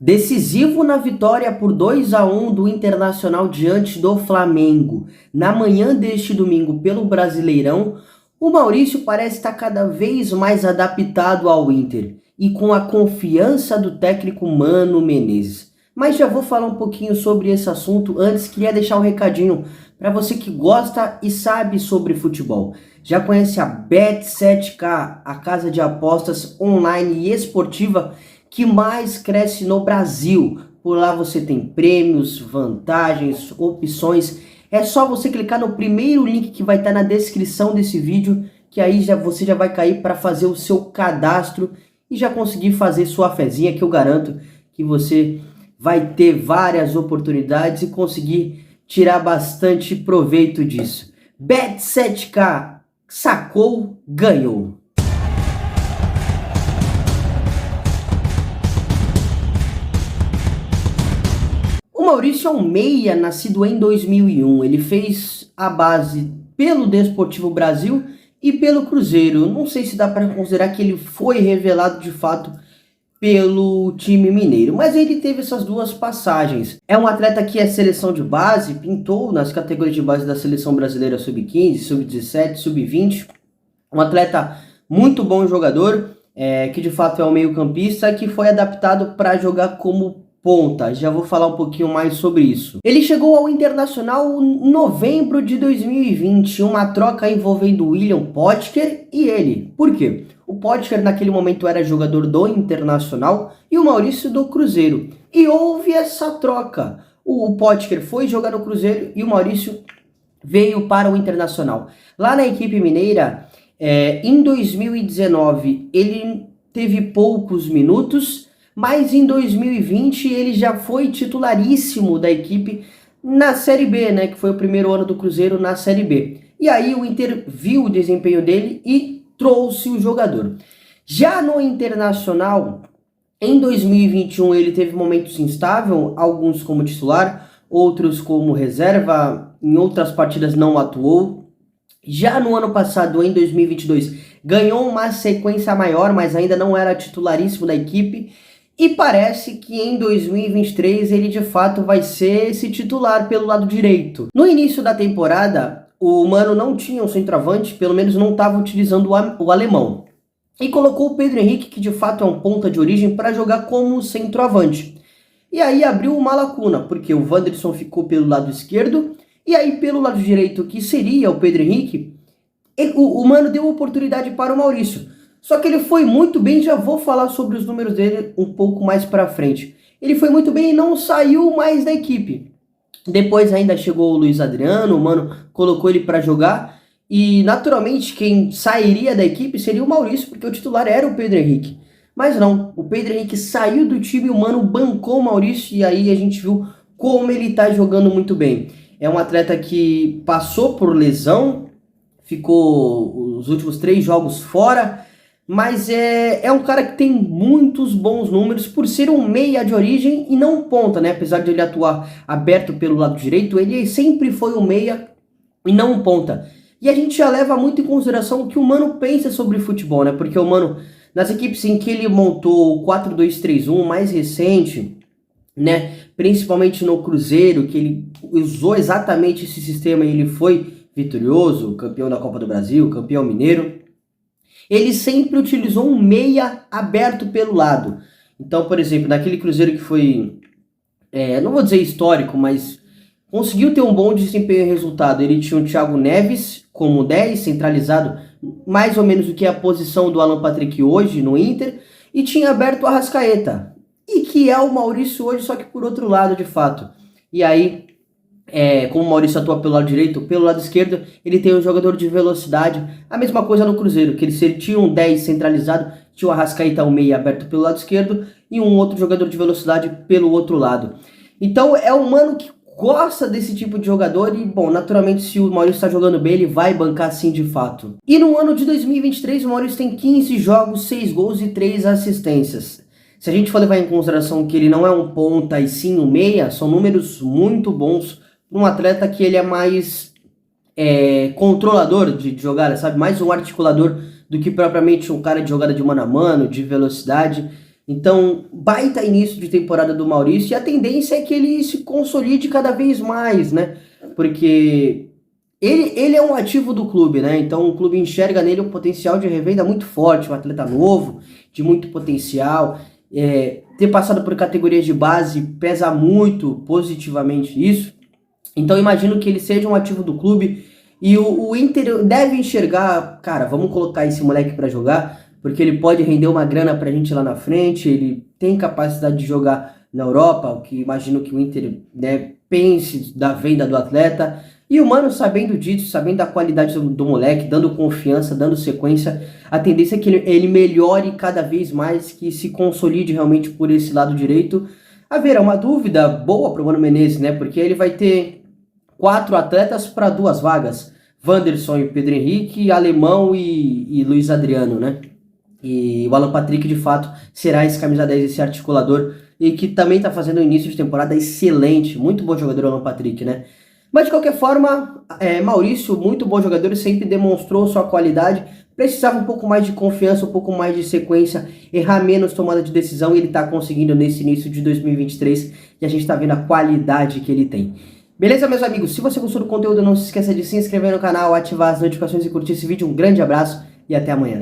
Decisivo na vitória por 2-1 do Internacional diante do Flamengo. Na manhã deste domingo pelo Brasileirão, o Maurício parece estar cada vez mais adaptado ao Inter e com a confiança do técnico Mano Menezes. Mas já vou falar um pouquinho sobre esse assunto. Antes, queria deixar um recadinho para você que gosta e sabe sobre futebol. Já conhece a Bet7k, a casa de apostas online e esportiva que mais cresce no Brasil. Por lá você tem prêmios, vantagens, opções. É só você clicar no primeiro link que vai estar na descrição desse vídeo, que aí você já vai cair para fazer o seu cadastro e já conseguir fazer sua fezinha, que eu garanto que você vai ter várias oportunidades e conseguir tirar bastante proveito disso. Bet7k, sacou, ganhou. O Maurício é um meia nascido em 2001, ele fez a base pelo Desportivo Brasil e pelo Cruzeiro. Não sei se dá para considerar que ele foi revelado de fato pelo time mineiro, mas ele teve essas duas passagens. É um atleta que é seleção de base, pintou nas categorias de base da seleção brasileira sub-15, sub-17, sub-20. Um atleta muito bom jogador, que de fato é um meio-campista, que foi adaptado para jogar como ponta. Já vou falar um pouquinho mais sobre isso. Ele chegou ao Internacional em novembro de 2020, uma troca envolvendo William Potker e ele. Por quê? O Potker naquele momento era jogador do Internacional e o Maurício do Cruzeiro. E houve essa troca. O Potker foi jogar no Cruzeiro e o Maurício veio para o Internacional. Lá na equipe mineira, em 2019, ele teve poucos minutos, mas em 2020 ele já foi titularíssimo da equipe na Série B, né? Que foi o primeiro ano do Cruzeiro na Série B. E aí o Inter viu o desempenho dele e trouxe o jogador. Já no Internacional, em 2021 ele teve momentos instáveis, alguns como titular, outros como reserva, em outras partidas não atuou. Já no ano passado, em 2022, ganhou uma sequência maior, mas ainda não era titularíssimo da equipe. E parece que em 2023 ele de fato vai ser esse titular pelo lado direito. No início da temporada, o Mano não tinha um centroavante, pelo menos não estava utilizando o alemão. E colocou o Pedro Henrique, que de fato é um ponta de origem, para jogar como centroavante. E aí abriu uma lacuna, porque o Wanderson ficou pelo lado esquerdo, e aí pelo lado direito, que seria o Pedro Henrique, o Mano deu oportunidade para o Maurício. Só que ele foi muito bem, já vou falar sobre os números dele um pouco mais para frente. Ele foi muito bem e não saiu mais da equipe. Depois ainda chegou o Luiz Adriano, o Mano colocou ele para jogar. E naturalmente quem sairia da equipe seria o Maurício, porque o titular era o Pedro Henrique. Mas não, o Pedro Henrique saiu do time e o Mano bancou o Maurício e aí a gente viu como ele está jogando muito bem. É um atleta que passou por lesão, ficou os últimos 3 jogos fora, mas é um cara que tem muitos bons números por ser um meia de origem e não um ponta, né? Apesar de ele atuar aberto pelo lado direito, ele sempre foi um meia e não um ponta. E a gente já leva muito em consideração o que o Mano pensa sobre futebol, né? Porque o Mano, nas equipes em que ele montou o 4-2-3-1 mais recente, né? Principalmente no Cruzeiro, que ele usou exatamente esse sistema e ele foi vitorioso, campeão da Copa do Brasil, campeão mineiro. Ele sempre utilizou um meia aberto pelo lado. Então, por exemplo, naquele Cruzeiro que foi, não vou dizer histórico, mas conseguiu ter um bom desempenho e resultado. Ele tinha o Thiago Neves como 10, centralizado, mais ou menos do que a posição do Alan Patrick hoje no Inter, e tinha aberto o Arrascaeta, e que é o Maurício hoje, só que por outro lado, de fato. E aí, como o Maurício atua pelo lado direito, pelo lado esquerdo, ele tem um jogador de velocidade. A mesma coisa no Cruzeiro, que ele tinha um 10 centralizado, tinha o Arrascaeta, um meia aberto pelo lado esquerdo, e um outro jogador de velocidade pelo outro lado. Então é um Mano que gosta desse tipo de jogador e, bom, naturalmente se o Maurício está jogando bem, ele vai bancar sim de fato. E no ano de 2023, o Maurício tem 15 jogos, 6 gols e 3 assistências. Se a gente for levar em consideração que ele não é um ponta e sim um meia, são números muito bons. Um atleta que ele é mais controlador de jogada, sabe? Mais um articulador do que propriamente um cara de jogada de mano a mano, de velocidade. Então, baita início de temporada do Maurício, e a tendência é que ele se consolide cada vez mais, né? Porque ele é um ativo do clube, né? Então o clube enxerga nele um potencial de revenda muito forte, um atleta novo, de muito potencial. Ter passado por categorias de base pesa muito positivamente isso. Então imagino que ele seja um ativo do clube e o Inter deve enxergar, cara, vamos colocar esse moleque para jogar, porque ele pode render uma grana pra gente lá na frente, ele tem capacidade de jogar na Europa, o que imagino que o Inter, né, pense da venda do atleta. E o Mano, sabendo disso, sabendo da qualidade do moleque, dando confiança, dando sequência, a tendência é que ele melhore cada vez mais, que se consolide realmente por esse lado direito. Haverá uma dúvida boa para o Mano Menezes, né? Porque ele vai ter 4 atletas para 2 vagas. Wanderson e Pedro Henrique, Alemão e Luiz Adriano, né? E o Alan Patrick, de fato, será esse camisa 10, esse articulador, e que também está fazendo um início de temporada excelente. Muito bom jogador o Alan Patrick, né? Mas de qualquer forma, Maurício, muito bom jogador, sempre demonstrou sua qualidade. Precisava um pouco mais de confiança, um pouco mais de sequência, errar menos tomada de decisão, e ele está conseguindo nesse início de 2023, e a gente está vendo a qualidade que ele tem. Beleza, meus amigos? Se você gostou do conteúdo, não se esqueça de se inscrever no canal, ativar as notificações e curtir esse vídeo. Um grande abraço e até amanhã.